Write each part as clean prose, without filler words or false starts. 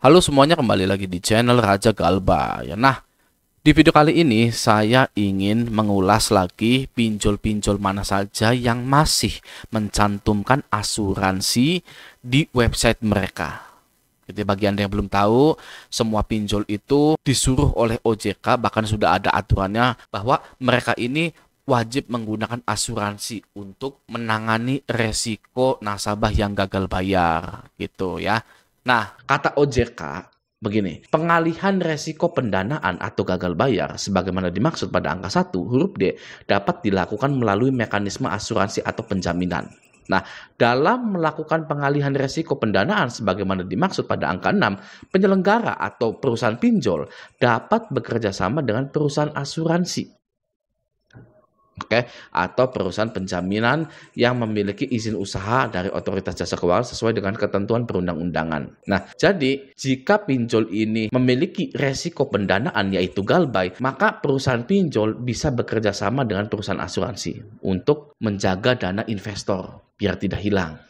Halo semuanya, kembali lagi di channel Raja Galba ya. Nah, di video kali ini saya ingin mengulas lagi pinjol-pinjol mana saja yang masih mencantumkan asuransi di website mereka. Jadi bagi Anda yang belum tahu, semua pinjol itu disuruh oleh OJK, bahkan sudah ada aturannya bahwa mereka ini wajib menggunakan asuransi untuk menangani resiko nasabah yang gagal bayar gitu ya. Nah, kata OJK begini, pengalihan resiko pendanaan atau gagal bayar sebagaimana dimaksud pada angka 1 huruf D dapat dilakukan melalui mekanisme asuransi atau penjaminan. Nah, dalam melakukan pengalihan resiko pendanaan sebagaimana dimaksud pada angka 6, penyelenggara atau perusahaan pinjol dapat bekerja sama dengan perusahaan asuransi. Oke, atau perusahaan penjaminan yang memiliki izin usaha dari Otoritas Jasa Keuangan sesuai dengan ketentuan perundang-undangan. Nah, jadi jika pinjol ini memiliki resiko pendanaan yaitu galbay, maka perusahaan pinjol bisa bekerja sama dengan perusahaan asuransi untuk menjaga dana investor biar tidak hilang.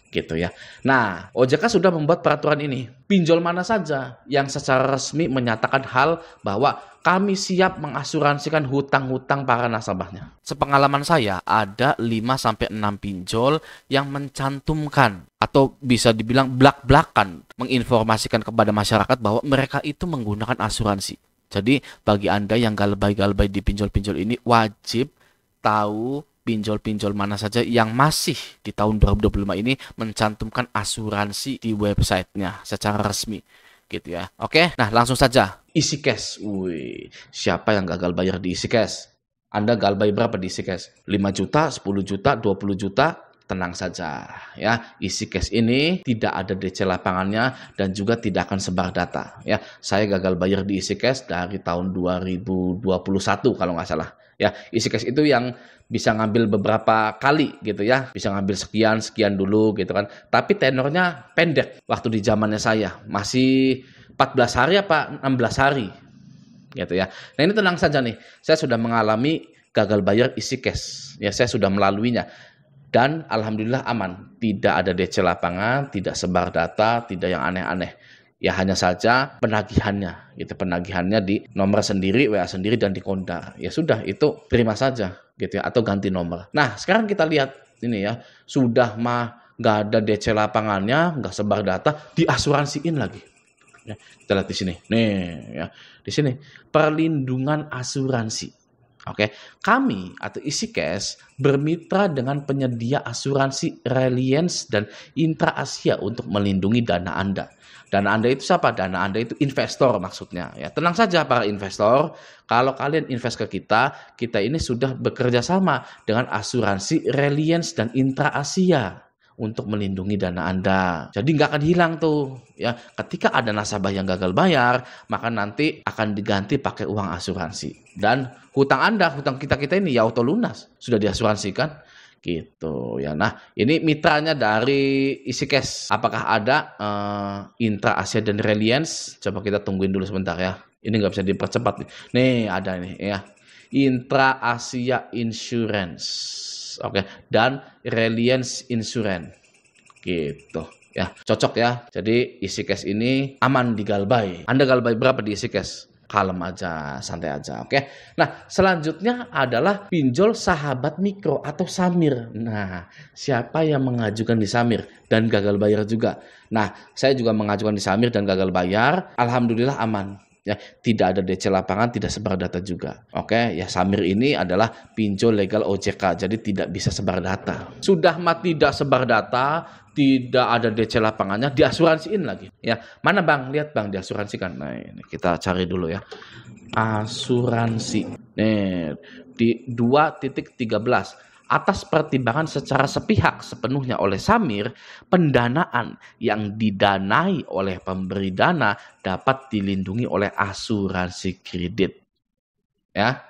Gitu ya. Nah, OJK sudah membuat peraturan ini. Pinjol mana saja yang secara resmi menyatakan hal bahwa kami siap mengasuransikan hutang-hutang para nasabahnya. Sepengalaman saya ada 5-6 pinjol yang mencantumkan atau bisa dibilang blak-blakan menginformasikan kepada masyarakat bahwa mereka itu menggunakan asuransi. Jadi bagi Anda yang galbay-galbay di pinjol-pinjol ini wajib tahu pinjol-pinjol mana saja yang masih di tahun 2025 ini mencantumkan asuransi di websitenya secara resmi gitu ya. Oke, nah langsung saja. Isi cash. Wih, siapa yang gagal bayar di isi cash? Anda galbay berapa di isi cash? 5 juta, 10 juta, 20 juta? Tenang saja ya. Isi cash ini tidak ada DC lapangannya dan juga tidak akan sebar data ya. Saya gagal bayar di isi cash dari tahun 2021 kalau nggak salah. Ya, isi cash itu yang bisa ngambil beberapa kali gitu ya. Bisa ngambil sekian dulu gitu kan. Tapi tenornya pendek waktu di zamannya saya. Masih 14 hari apa 16 hari gitu ya. Nah, ini tenang saja nih. Saya sudah mengalami gagal bayar isi cash. Ya, saya sudah melaluinya. Dan alhamdulillah aman. Tidak ada DC lapangan, tidak sebar data, tidak yang aneh-aneh. Ya hanya saja penagihannya, gitu, penagihannya di nomor sendiri, WA sendiri dan di Kondar. Ya sudah, itu terima saja gitu ya, atau ganti nomor. Nah, sekarang kita lihat ini ya, sudah mah nggak ada DC lapangannya, nggak sebar data, diasuransiin lagi. Ya, kita lihat di sini. Nih ya, di sini perlindungan asuransi. Oke, kami atau Isi Cash bermitra dengan penyedia asuransi Reliance dan Intra Asia untuk melindungi dana Anda. Dana Anda itu siapa? Dana Anda itu investor maksudnya. Ya, tenang saja para investor, kalau kalian invest ke kita ini sudah bekerja sama dengan asuransi Reliance dan Intra Asia untuk melindungi dana Anda. Jadi nggak akan hilang tuh. Ya, ketika ada nasabah yang gagal bayar, maka nanti akan diganti pakai uang asuransi. Dan hutang Anda, hutang kita ini ya auto lunas, sudah diasuransikan. Gitu ya. Nah, ini mitranya dari Isi Cash. Apakah ada Intra Asia dan Reliance? Coba kita tungguin dulu sebentar ya. Ini nggak bisa dipercepat nih. Nih ada nih ya. Intra Asia Insurance. Oke, dan Reliance Insurance. Gitu ya. Cocok ya. Jadi Isi Cash ini aman di galbay. Anda galbay berapa di Isi Cash? Kalem aja, santai aja, oke. Nah, selanjutnya adalah pinjol sahabat mikro atau Samir. Nah, siapa yang mengajukan di Samir dan gagal bayar juga? Nah, saya juga mengajukan di Samir dan gagal bayar. Alhamdulillah aman. Ya, tidak ada DC lapangan, tidak sebar data juga. Oke, ya Samir ini adalah pinjol legal OJK, jadi tidak bisa sebar data. Sudah mah tidak sebar data, tidak ada DC lapangannya, diasuransiin lagi. Ya, mana Bang? Lihat Bang, diasuransikan. Nah, ini kita cari dulu ya. Asuransi. Nih, di 2.13. Atas pertimbangan secara sepihak sepenuhnya oleh Samir, pendanaan yang didanai oleh pemberi dana dapat dilindungi oleh asuransi kredit. Ya.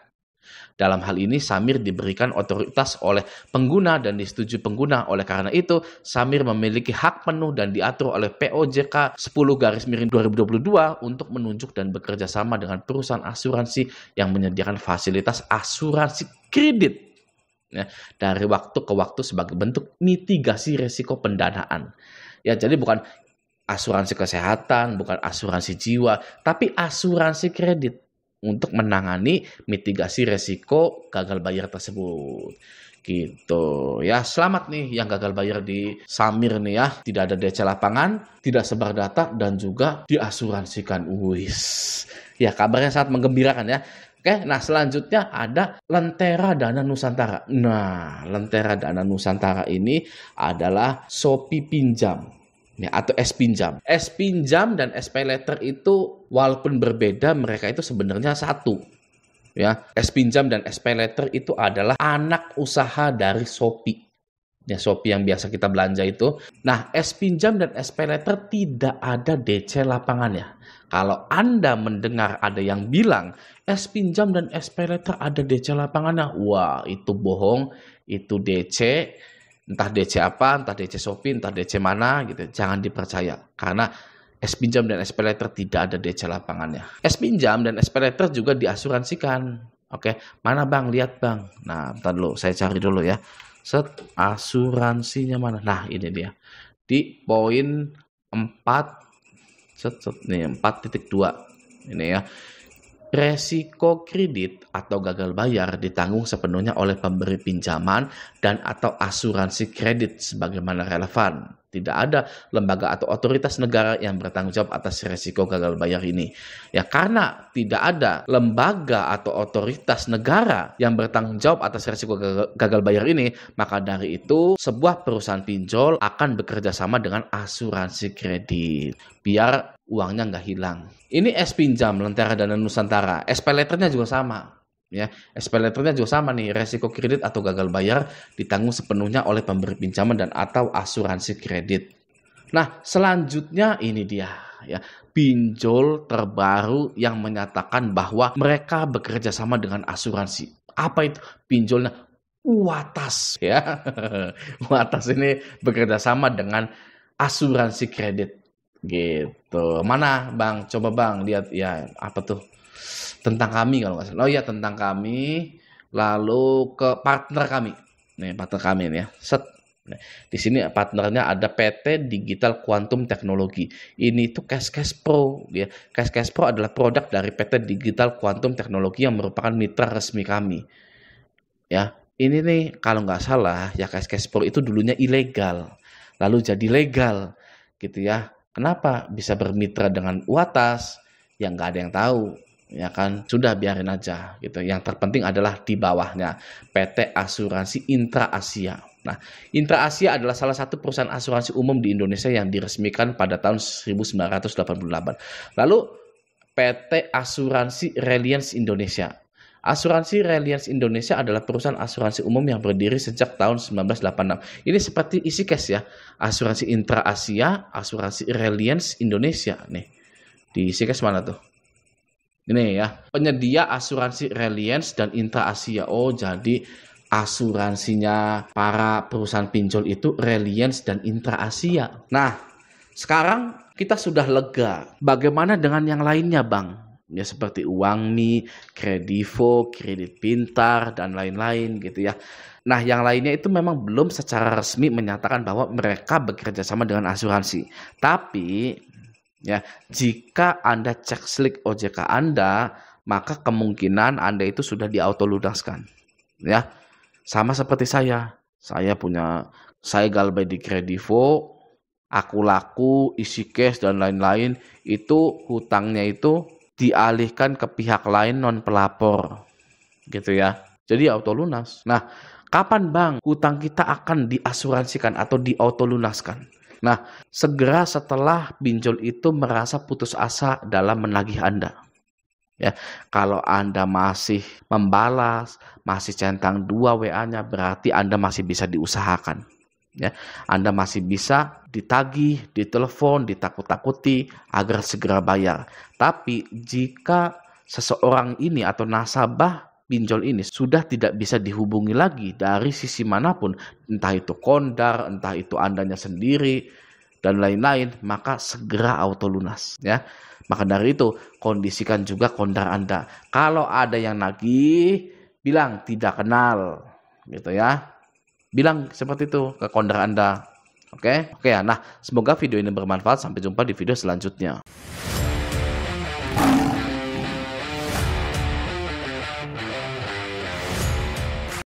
Dalam hal ini Samir diberikan otoritas oleh pengguna dan disetujui pengguna. Oleh karena itu, Samir memiliki hak penuh dan diatur oleh POJK 10/2022 untuk menunjuk dan bekerja sama dengan perusahaan asuransi yang menyediakan fasilitas asuransi kredit. Ya, dari waktu ke waktu sebagai bentuk mitigasi resiko pendanaan. Ya, jadi bukan asuransi kesehatan, bukan asuransi jiwa, tapi asuransi kredit untuk menangani mitigasi resiko gagal bayar tersebut. Gitu ya. Selamat nih yang gagal bayar di Samir nih ya. Tidak ada DC lapangan, tidak sebar data, dan juga diasuransikan. Wis. Ya, kabarnya sangat menggembirakan ya. Oke, nah selanjutnya ada Lentera Dana Nusantara. Nah, Lentera Dana Nusantara ini adalah Shopee Pinjam. Ya, atau S-Pinjam. S-Pinjam dan SPayLater itu walaupun berbeda, mereka itu sebenarnya satu. Ya, S-Pinjam dan SPayLater itu adalah anak usaha dari Shopee. Ya, Shopee yang biasa kita belanja itu. Nah, S-Pinjam dan SPayLater tidak ada DC lapangannya. Kalau Anda mendengar ada yang bilang S-Pinjam dan SPayLater ada DC lapangannya, wah itu bohong, itu DC. Entah DC apa, entah DC Shopee, entah DC mana gitu. Jangan dipercaya karena S-Pinjam dan SPayLater tidak ada DC lapangannya. S-Pinjam dan SPayLater juga diasuransikan. Oke, mana Bang? Lihat Bang. Nah, bentar dulu, saya cari dulu ya. Set, asuransinya mana? Nah, ini dia. Di poin 4 nih 4.2. Ini ya. Resiko kredit atau gagal bayar ditanggung sepenuhnya oleh pemberi pinjaman dan atau asuransi kredit sebagaimana relevan. Tidak ada lembaga atau otoritas negara yang bertanggung jawab atas resiko gagal bayar ini. Ya, karena tidak ada lembaga atau otoritas negara yang bertanggung jawab atas resiko gagal bayar ini, maka dari itu sebuah perusahaan pinjol akan bekerja sama dengan asuransi kredit biar uangnya nggak hilang. Ini S-Pinjam, Lentera Dana Nusantara. SPayLater-nya juga sama. Ya, SPayLater-nya juga sama nih, resiko kredit atau gagal bayar ditanggung sepenuhnya oleh pemberi pinjaman dan atau asuransi kredit. Nah, selanjutnya ini dia ya, pinjol terbaru yang menyatakan bahwa mereka bekerja sama dengan asuransi. Apa itu pinjolnya? Watas ya. Watas ini bekerja sama dengan asuransi kredit gitu. Mana Bang? Coba Bang lihat ya, apa tuh? Tentang kami kalau nggak salah. Oh iya, tentang kami. Lalu ke partner kami. Nih, partner kami nih ya. Set. Nah, di sini partnernya ada PT Digital Quantum Technology. Ini itu Cash Pro ya. Cash Pro adalah produk dari PT Digital Quantum Technology yang merupakan mitra resmi kami. Ya, ini nih kalau nggak salah ya, Cash Pro itu dulunya ilegal. Lalu jadi legal gitu ya. Kenapa bisa bermitra dengan Watas? Yang nggak ada yang tahu. Ya kan, sudah biarin aja gitu. Yang terpenting adalah di bawahnya PT Asuransi Intra Asia. Nah, Intra Asia adalah salah satu perusahaan asuransi umum di Indonesia yang diresmikan pada tahun 1988. Lalu PT Asuransi Reliance Indonesia. Asuransi Reliance Indonesia adalah perusahaan asuransi umum yang berdiri sejak tahun 1986. Ini seperti isi cash ya. Asuransi Intra Asia, Asuransi Reliance Indonesia nih. Di isi cash mana tuh? Ini ya, penyedia asuransi Reliance dan Intra Asia. Oh, jadi asuransinya para perusahaan pinjol itu Reliance dan Intra Asia. Nah, sekarang kita sudah lega. Bagaimana dengan yang lainnya, Bang? Ya, seperti Uangmi, Kredivo, Kredit Pintar, dan lain-lain gitu ya. Nah, yang lainnya itu memang belum secara resmi menyatakan bahwa mereka bekerja sama dengan asuransi. Tapi ya, jika Anda cek slip OJK Anda, maka kemungkinan Anda itu sudah diautolunaskan. Ya, sama seperti saya. Saya galbay di Kredivo, aku laku, isi cash dan lain-lain, itu hutangnya itu dialihkan ke pihak lain non pelapor. Gitu ya. Jadi autolunas. Nah, kapan Bang hutang kita akan diasuransikan atau diautolunaskan? Nah, segera setelah pinjol itu merasa putus asa dalam menagih Anda. Ya, kalau Anda masih membalas, masih centang 2 WA-nya, berarti Anda masih bisa diusahakan. Ya, Anda masih bisa ditagih, ditelepon, ditakut-takuti agar segera bayar. Tapi jika seseorang ini atau nasabah pinjol ini sudah tidak bisa dihubungi lagi dari sisi manapun, entah itu kondar, entah itu Andanya sendiri, dan lain-lain, maka segera autolunas ya. Maka dari itu, kondisikan juga kondar Anda. Kalau ada yang nagih, bilang tidak kenal gitu ya. Bilang seperti itu ke kondar Anda. Oke ya. Nah, semoga video ini bermanfaat. Sampai jumpa di video selanjutnya.